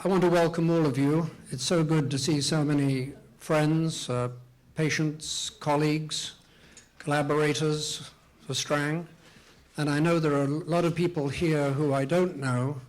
I want to welcome all of you. It's so good to see so many friends, patients, colleagues, collaborators for Strang. And I know there are a lot of people here who I don't know,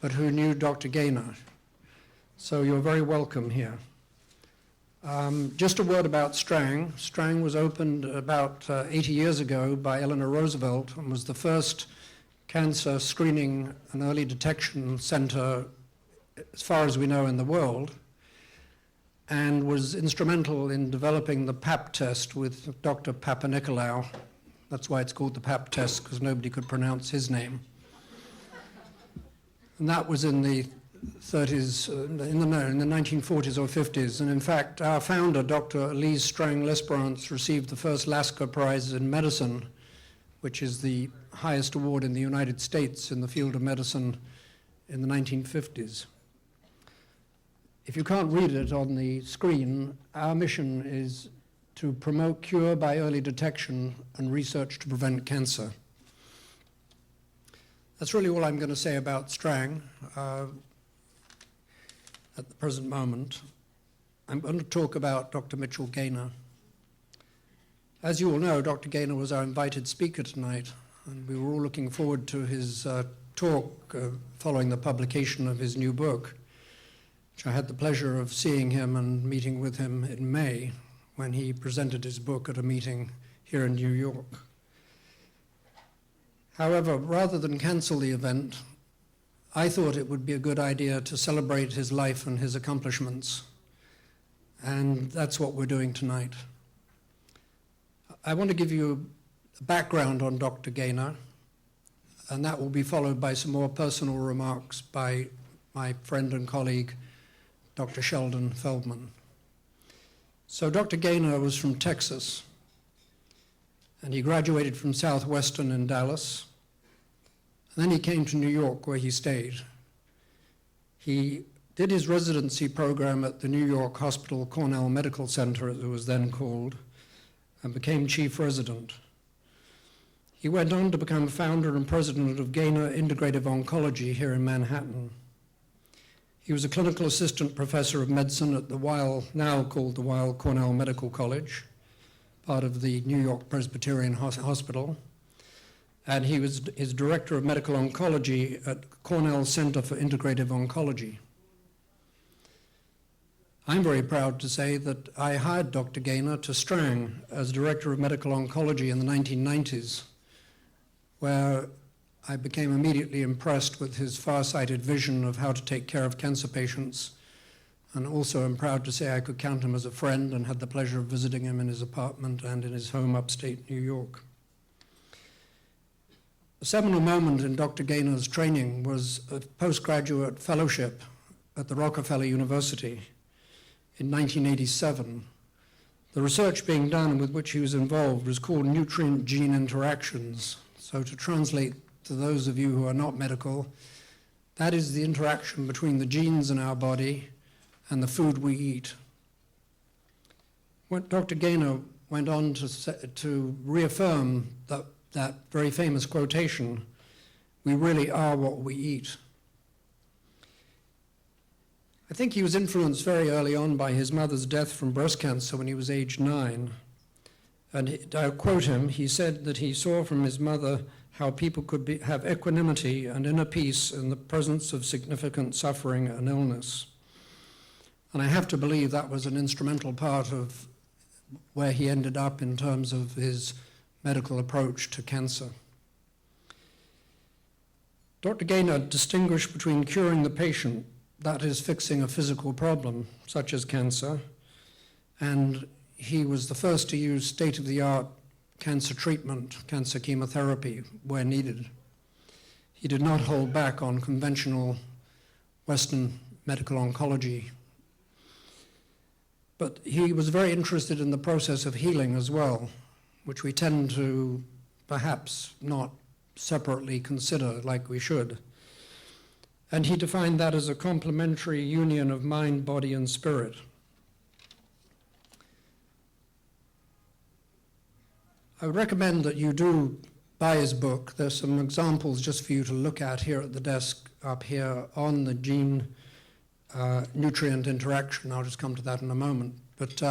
but who knew Dr. Gaynor. So you're very welcome here. Just a word about Strang. Strang was opened about 80 years ago by Eleanor Roosevelt and was the first cancer screening and early detection center, as far as we know, in the world, and was instrumental in developing the Pap test with Dr. Papanicolaou. That's why it's called the Pap test, because nobody could pronounce his name. And that was in the 30s, in the 1940s or 50s. And in fact, our founder, Dr. Elise Strang Lesperance, received the first Lasker Prize in medicine, which is the highest award in the United States in the field of medicine in the 1950s. If you can't read it on the screen, our mission is to promote cure by early detection and research to prevent cancer. That's really all I'm going to say about Strang at the present moment. I'm going to talk about Dr. Mitchell Gaynor. As you all know, Dr. Gaynor was our invited speaker tonight, and we were all looking forward to his talk following the publication of his new book, which I had the pleasure of seeing him and meeting with him in May when he presented his book at a meeting here in New York. However, rather than cancel the event, I thought it would be a good idea to celebrate his life and his accomplishments, and that's what we're doing tonight. I want to give you a background on Dr. Gaynor, and that will be followed by some more personal remarks by my friend and colleague, Dr. Sheldon Feldman. So Dr. Gaynor was from Texas, and he graduated from Southwestern in Dallas. And then he came to New York, where he stayed. He did his residency program at the New York Hospital Cornell Medical Center, as it was then called, and became chief resident. He went on to become founder and president of Gaynor Integrative Oncology here in Manhattan. He was a clinical assistant professor of medicine at the Weill, now called the Weill Cornell Medical College, part of the New York Presbyterian Hospital. And he was his director of medical oncology at Cornell Center for Integrative Oncology. I'm very proud to say that I hired Dr. Gaynor to Strang as director of medical oncology in the 1990s, where I became immediately impressed with his far-sighted vision of how to take care of cancer patients, and also am proud to say I could count him as a friend and had the pleasure of visiting him in his apartment and in his home upstate New York. A seminal moment in Dr. Gaynor's training was a postgraduate fellowship at the Rockefeller University in 1987. The research being done with which he was involved was called nutrient-gene interactions. So to translate to those of you who are not medical, that is the interaction between the genes in our body and the food we eat. When Dr. Gaynor went on to reaffirm that very famous quotation, "We really are what we eat." I think he was influenced very early on by his mother's death from breast cancer when he was age 9. And I quote him, he said that he saw from his mother how people could have equanimity and inner peace in the presence of significant suffering and illness. And I have to believe that was an instrumental part of where he ended up in terms of his medical approach to cancer. Dr. Gaynor distinguished between curing the patient, that is fixing a physical problem, such as cancer, and he was the first to use state-of-the-art cancer treatment, cancer chemotherapy, where needed. He did not hold back on conventional Western medical oncology. But he was very interested in the process of healing as well, which we tend to perhaps not separately consider like we should. And he defined that as a complementary union of mind, body, and spirit. I would recommend that you do buy his book. There's some examples just for you to look at here at the desk up here on the gene nutrient interaction. I'll just come to that in a moment. But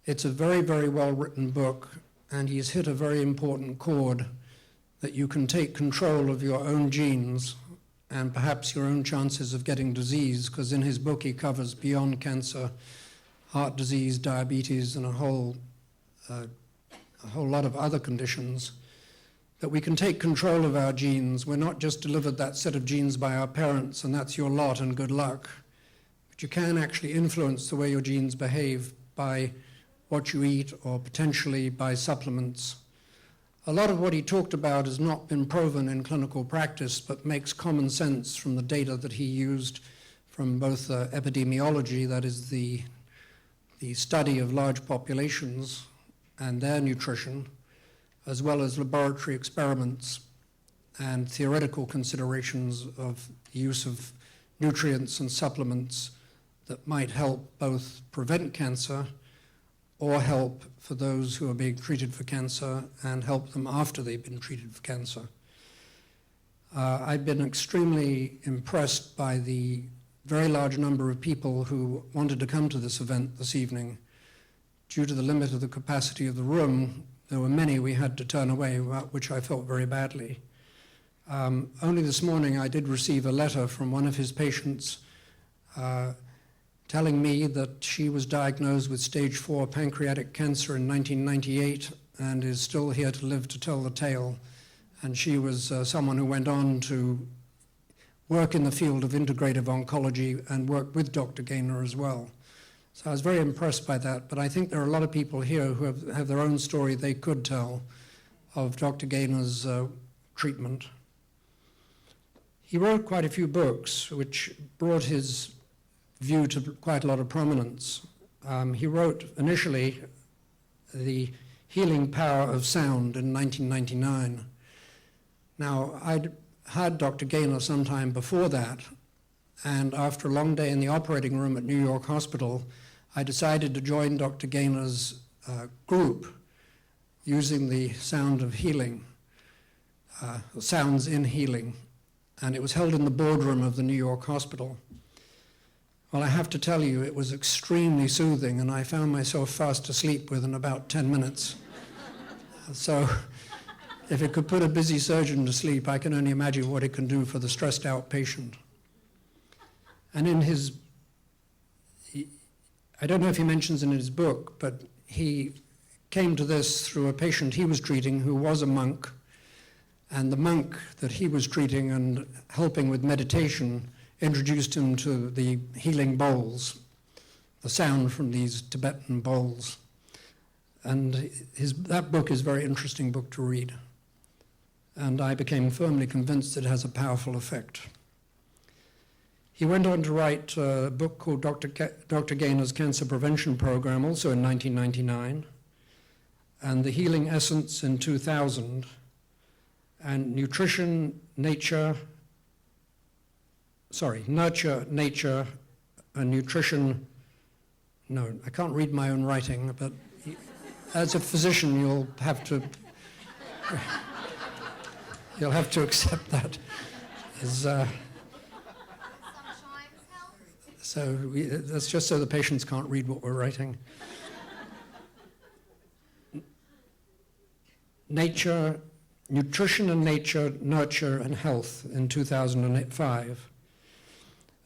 it's a very, very well-written book, and he's hit a very important chord that you can take control of your own genes and perhaps your own chances of getting disease, because in his book he covers beyond cancer, heart disease, diabetes, and a whole lot of other conditions, that we can take control of our genes. We're not just delivered that set of genes by our parents, and that's your lot and good luck. But you can actually influence the way your genes behave by what you eat or potentially by supplements. A lot of what he talked about has not been proven in clinical practice, but makes common sense from the data that he used from both epidemiology, that is the study of large populations and their nutrition, as well as laboratory experiments and theoretical considerations of the use of nutrients and supplements that might help both prevent cancer or help for those who are being treated for cancer and help them after they've been treated for cancer. I've been extremely impressed by the very large number of people who wanted to come to this event this evening. Due to the limit of the capacity of the room, there were many we had to turn away, about which I felt very badly. Only this morning I did receive a letter from one of his patients telling me that she was diagnosed with stage 4 pancreatic cancer in 1998 and is still here to live to tell the tale. And she was someone who went on to work in the field of integrative oncology and work with Dr. Gaynor as well. So I was very impressed by that, but I think there are a lot of people here who have their own story they could tell of Dr. Gaynor's treatment. He wrote quite a few books which brought his view to quite a lot of prominence. He wrote initially The Healing Power of Sound in 1999. Now, I'd had Dr. Gaynor sometime before that, and after a long day in the operating room at New York Hospital, I decided to join Dr. Gaynor's group using the sound of healing, sounds in healing, and it was held in the boardroom of the New York Hospital. Well, I have to tell you, it was extremely soothing, and I found myself fast asleep within about 10 minutes. So if it could put a busy surgeon to sleep, I can only imagine what it can do for the stressed out patient. And in his, I don't know if he mentions in his book, but he came to this through a patient he was treating who was a monk, and the monk that he was treating and helping with meditation introduced him to the healing bowls, the sound from these Tibetan bowls. And that book is a very interesting book to read. And I became firmly convinced it has a powerful effect. He went on to write a book called Dr. Gaynor's Cancer Prevention Program, also in 1999, and The Healing Essence in 2000, and Nurture, Nature, and Nutrition. No, I can't read my own writing, but as a physician, you'll have to accept that. That's just so the patients can't read what we're writing. Nutrition and Nature, Nurture and Health in 2005.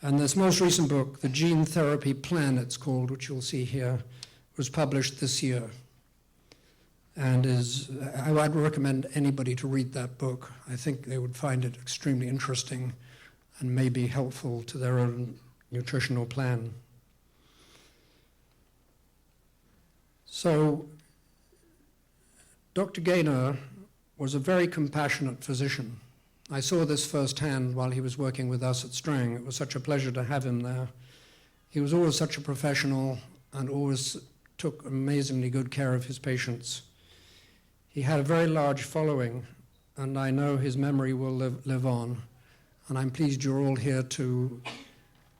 And this most recent book, The Gene Therapy Plan, it's called, which you'll see here, was published this year. And I would recommend anybody to read that book. I think they would find it extremely interesting and maybe helpful to their own nutritional plan. So, Dr. Gaynor was a very compassionate physician. I saw this firsthand while he was working with us at Strang. It was such a pleasure to have him there. He was always such a professional and always took amazingly good care of his patients. He had a very large following, and I know his memory will live on. And I'm pleased you're all here to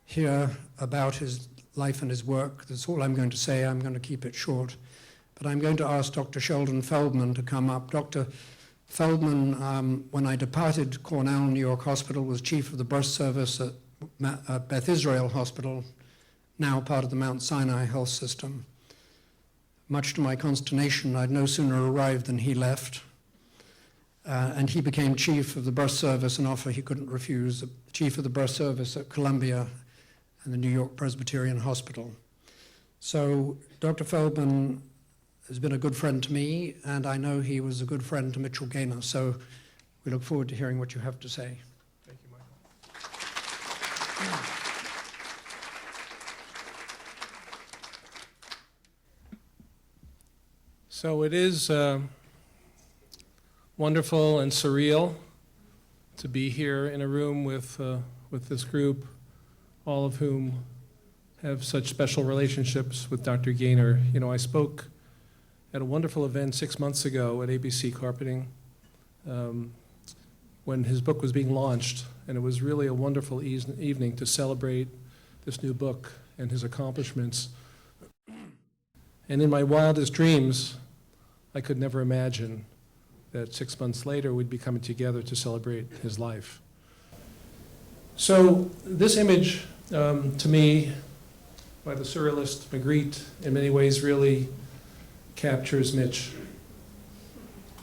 hear about his life and his work. That's all I'm going to say. I'm going to keep it short. But I'm going to ask Dr. Sheldon Feldman to come up. Dr. Feldman, when I departed Cornell New York Hospital, was chief of the breast service at Beth Israel Hospital, now part of the Mount Sinai Health System. Much to my consternation, I'd no sooner arrived than he left, and he became chief of the breast service, an offer he couldn't refuse, the chief of the breast service at Columbia and the New York Presbyterian Hospital. So Dr. Feldman has been a good friend to me, and I know he was a good friend to Mitchell Gaynor, so we look forward to hearing what you have to say. Thank you, Michael. So it is wonderful and surreal to be here in a room with this group, all of whom have such special relationships with Dr. Gaynor. You know, I spoke at a wonderful event 6 months ago at ABC Carpeting when his book was being launched, and it was really a wonderful evening to celebrate this new book and his accomplishments. And in my wildest dreams, I could never imagine that 6 months later we'd be coming together to celebrate his life. So this image, to me, by the Surrealist Magritte, in many ways really captures Mitch.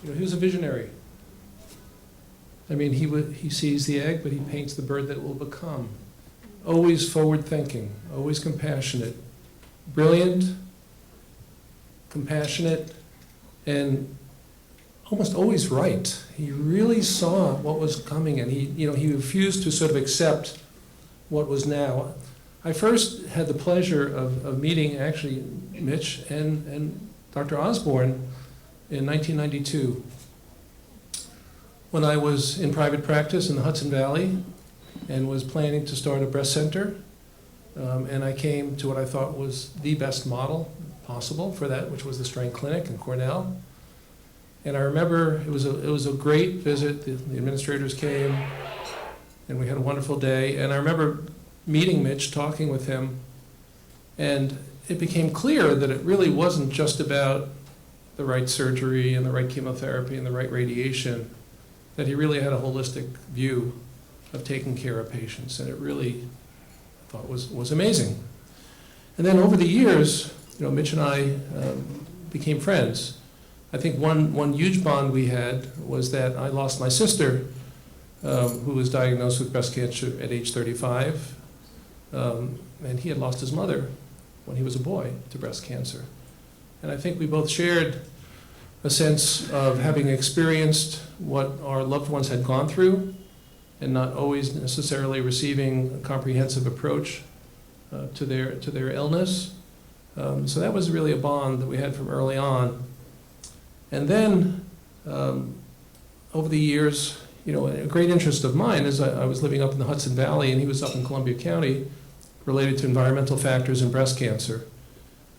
You know, he was a visionary. I mean, he sees the egg, but he paints the bird that it will become. Always forward-thinking, always compassionate, brilliant, compassionate, and almost always right. He really saw what was coming, and he refused to sort of accept what was now. I first had the pleasure of meeting actually Mitch and Dr. Osborn in 1992 when I was in private practice in the Hudson Valley and was planning to start a breast center. And I came to what I thought was the best model possible for that, which was the Strang Clinic in Cornell. And I remember it was a great visit. The administrators came, and we had a wonderful day. And I remember meeting Mitch, talking with him, and it became clear that it really wasn't just about the right surgery and the right chemotherapy and the right radiation, that he really had a holistic view of taking care of patients, and it really, I thought, was amazing. And then over the years, you know, Mitch and I became friends. I think one huge bond we had was that I lost my sister, who was diagnosed with breast cancer at age 35, and he had lost his mother when he was a boy to breast cancer. And I think we both shared a sense of having experienced what our loved ones had gone through and not always necessarily receiving a comprehensive approach to their illness. So that was really a bond that we had from early on. And then over the years, you know, a great interest of mine is I was living up in the Hudson Valley and he was up in Columbia County related to environmental factors in breast cancer.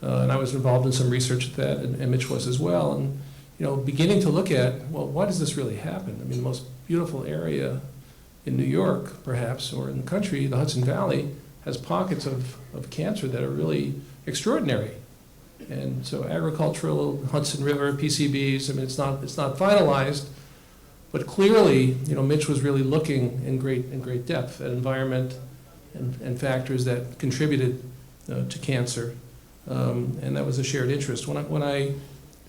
And I was involved in some research at that, and Mitch was as well. And, you know, beginning to look at, well, why does this really happen? I mean, the most beautiful area in New York, perhaps, or in the country, the Hudson Valley, has pockets of cancer that are really extraordinary. And so agricultural, Hudson River, PCBs, I mean, it's not finalized, but clearly, you know, Mitch was really looking in great depth at environment and factors that contributed to cancer. And that was a shared interest. When I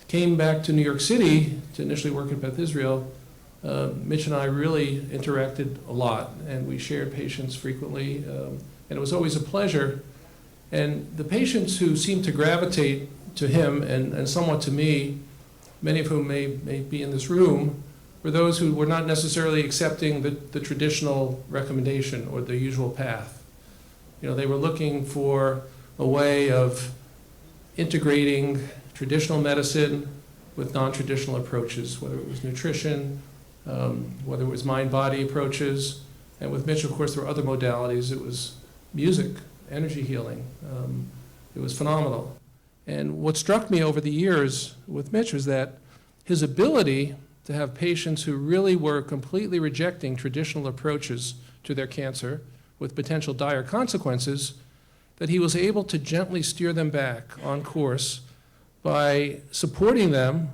came back to New York City to initially work at Beth Israel, Mitch and I really interacted a lot, and we shared patients frequently, and it was always a pleasure. And the patients who seemed to gravitate to him and somewhat to me, many of whom may be in this room, were those who were not necessarily accepting the traditional recommendation or the usual path. You know, they were looking for a way of integrating traditional medicine with non-traditional approaches, whether it was nutrition, whether it was mind-body approaches. And with Mitch, of course, there were other modalities. It was music, energy healing. It was phenomenal. And what struck me over the years with Mitch was that his ability to have patients who really were completely rejecting traditional approaches to their cancer with potential dire consequences, that he was able to gently steer them back on course by supporting them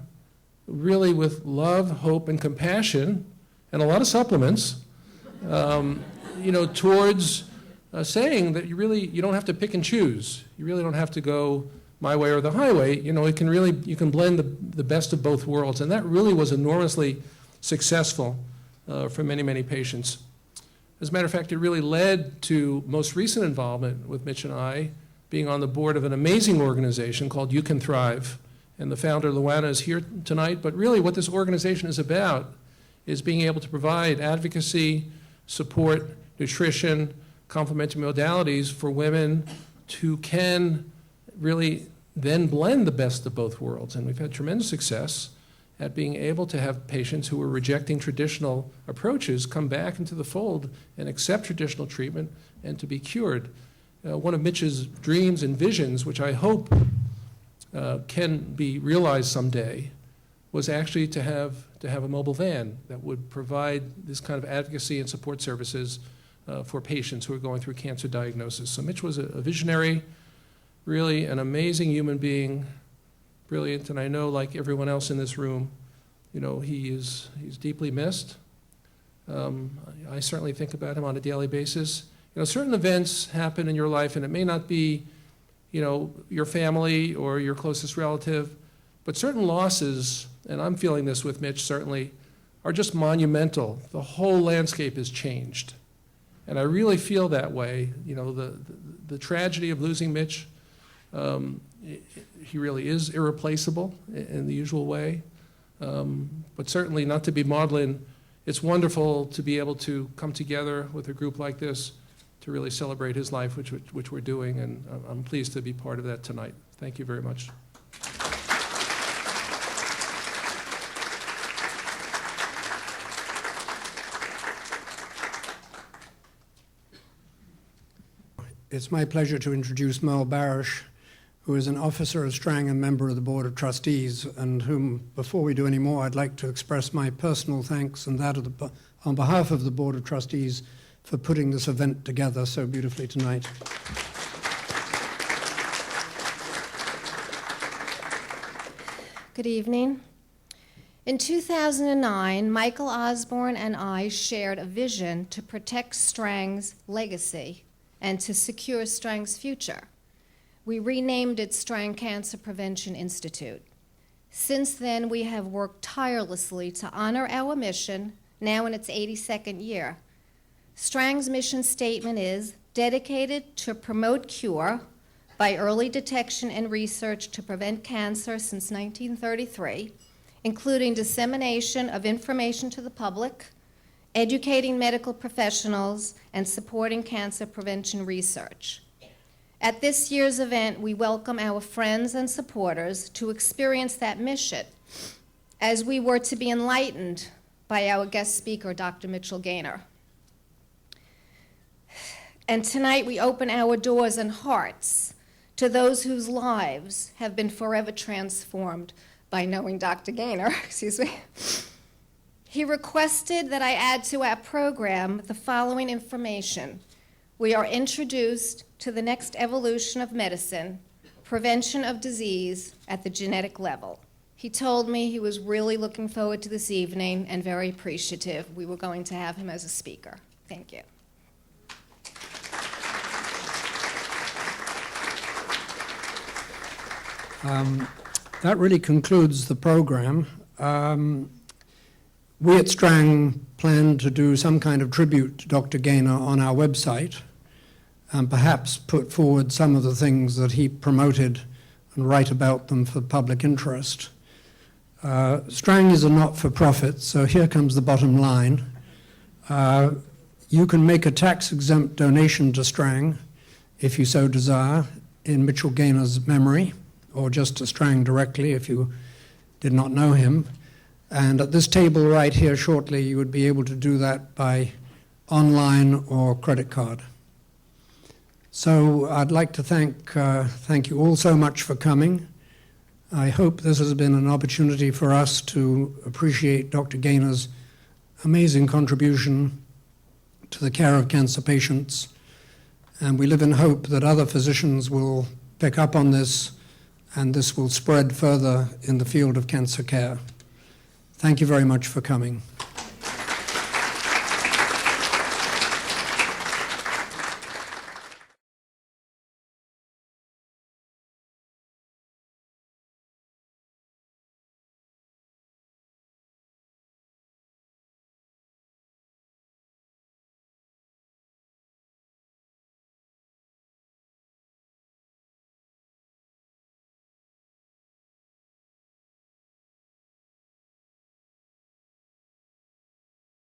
really with love, hope, and compassion, and a lot of supplements, you know, towards saying that you don't have to pick and choose. You really don't have to go my way or the highway. You can blend the best of both worlds. And that really was enormously successful for many, many patients. As a matter of fact, it really led to most recent involvement with Mitch and I being on the board of an amazing organization called You Can Thrive. And the founder, Luana, is here tonight. But really what this organization is about is being able to provide advocacy, support, nutrition, complementary modalities for women who can really then blend the best of both worlds. And we've had tremendous success at being able to have patients who were rejecting traditional approaches come back into the fold and accept traditional treatment and to be cured. One of Mitch's dreams and visions, which I hope can be realized someday, was actually to have a mobile van that would provide this kind of advocacy and support services for patients who are going through cancer diagnosis. So Mitch was a visionary, really an amazing human being, brilliant, and I know, like everyone else in this room, he's deeply missed. I certainly think about him on a daily basis. Certain events happen in your life, and it may not be, your family or your closest relative, but certain losses, and I'm feeling this with Mitch certainly, are just monumental. The whole landscape has changed. And I really feel that way. The tragedy of losing Mitch, he really is irreplaceable in the usual way. But certainly not to be maudlin, it's wonderful to be able to come together with a group like this to really celebrate his life, which we're doing, and I'm pleased to be part of that tonight. Thank you very much. It's my pleasure to introduce Mel Barish, who is an officer of Strang and member of the Board of Trustees, and whom, before we do any more, I'd like to express my personal thanks and that of on behalf of the Board of Trustees for putting this event together so beautifully tonight. Good evening. In 2009, Michael Osborn and I shared a vision to protect Strang's legacy and to secure Strang's future. We renamed it Strang Cancer Prevention Institute. Since then, we have worked tirelessly to honor our mission, now in its 82nd year. Strang's mission statement is dedicated to promote cure by early detection and research to prevent cancer since 1933, including dissemination of information to the public, educating medical professionals, and supporting cancer prevention research. At this year's event, we welcome our friends and supporters to experience that mission, as we were to be enlightened by our guest speaker, Dr. Mitchell Gaynor. And tonight we open our doors and hearts to those whose lives have been forever transformed by knowing Dr. Gaynor, excuse me. He requested that I add to our program the following information. We are introduced to the next evolution of medicine, prevention of disease at the genetic level. He told me he was really looking forward to this evening and very appreciative. We were going to have him as a speaker. Thank you. That really concludes the program. We at Strang plan to do some kind of tribute to Dr. Gaynor on our website and perhaps put forward some of the things that he promoted and write about them for public interest. Strang is a not-for-profit, so here comes the bottom line. You can make a tax-exempt donation to Strang, if you so desire, in Mitchell Gaynor's memory, or just to Strang directly if you did not know him. And at this table right here shortly, you would be able to do that by online or credit card. So I'd like to thank you all so much for coming. I hope this has been an opportunity for us to appreciate Dr. Gaynor's amazing contribution to the care of cancer patients. And we live in hope that other physicians will pick up on this and this will spread further in the field of cancer care. Thank you very much for coming.